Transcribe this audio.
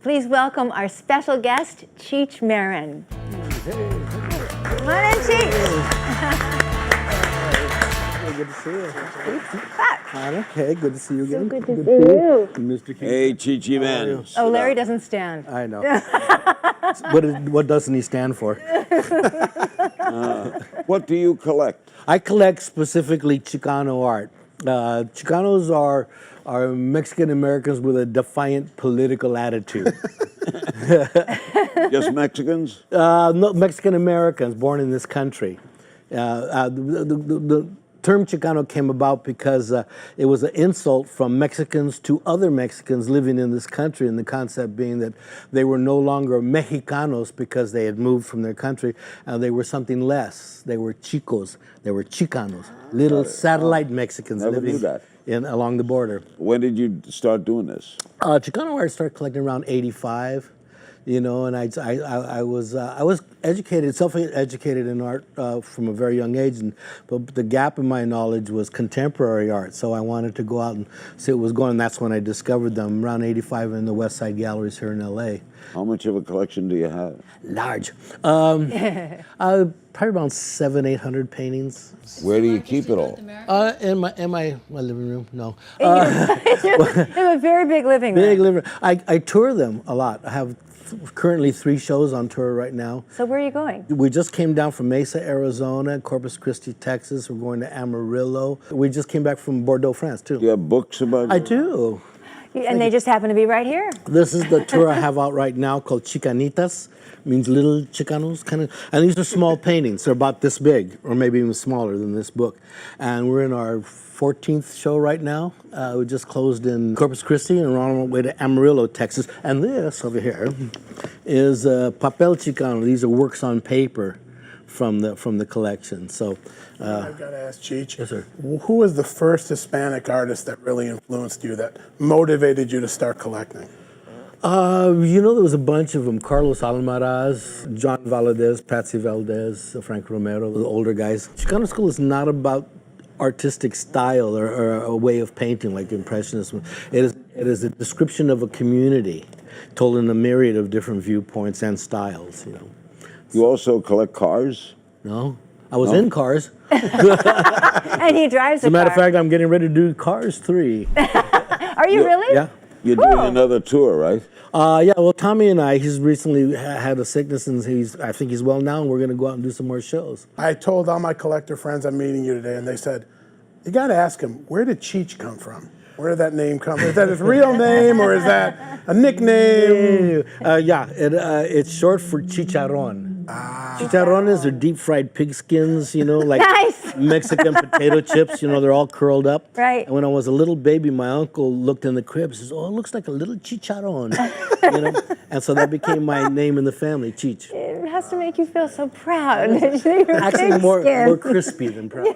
Please welcome our special guest, Cheech Marin. Come on in, Cheech. Good to see you. Hi. Hey, good to see you again. So good to see you. Mr. King. Hey, Chichi man. Oh, Larry doesn't stand. I know. What doesn't he stand for? What do you collect? I collect specifically Chicano art. Chicanos are Mexican Americans with a defiant political attitude. Just Mexicans? No, Mexican Americans born in this country. The term Chicano came about because it was an insult from Mexicans to other Mexicans living in this country, and the concept being that they were no longer Mexicanos because they had moved from their country, and they were something less. They were Chicos, they were Chicanos, little satellite Mexicans Never knew living that. along the border. When did you start doing this? Chicano art started collecting around '85. You know, and I was educated, self-educated in art from a very young age, but the gap in my knowledge was contemporary art. So I wanted to go out and see what was going on. That's when I discovered them around '85 in the West Side Galleries here in LA. How much of a collection do you have? Large, probably around 700-800 paintings. Where do you keep it all? In my living room. No, You have a very big living room. big living room. I tour them a lot. I have currently 3 shows on tour right now. So where are you going? We just came down from Mesa, Arizona, Corpus Christi, Texas. We're going to Amarillo. We just came back from Bordeaux, France, too. Do you have books about I do. And they just happen to be right here. This is the tour I have out right now called Chicanitas. Means little Chicanos, kind of. And these are small paintings. They're about this big, or maybe even smaller than this book. And we're in our 14th show right now. We just closed in Corpus Christi and we're on our way to Amarillo, Texas. And this over here is Papel Chicano. These are works on paper from the collection. So I've got to ask Cheech. Yes, sir. Who was the first Hispanic artist that really influenced you, that motivated you to start collecting? you know, there was a bunch of them. Carlos Almaraz, John Valadez, Patsy Valdez, Frank Romero, the older guys. Chicano school is not about artistic style or a way of painting like Impressionism. It is a description of a community told in a myriad of different viewpoints and styles, you know. You also collect cars? No? I was in Cars. And he drives As a matter of fact, I'm getting ready to do Cars 3. Are you really? Yeah. You're doing another tour, right? Yeah, well, Tommy and I, he's recently had a sickness and I think he's well now, and we're going to go out and do some more shows. I told all my collector friends I'm meeting you today, and they said, you got to ask him, where did Cheech come from? Where did that name come from? Is that his real name, or is that a nickname? It's short for chicharrón. Chicharrones are deep fried pig skins, you know, like Nice. Mexican potato chips, you know, they're all curled up. Right. And when I was a little baby, my uncle looked in the crib and says, oh, it looks like a little chicharrón, you know? And so that became my name in the family, Cheech. It has to make you feel so proud. Actually, more crispy than proud.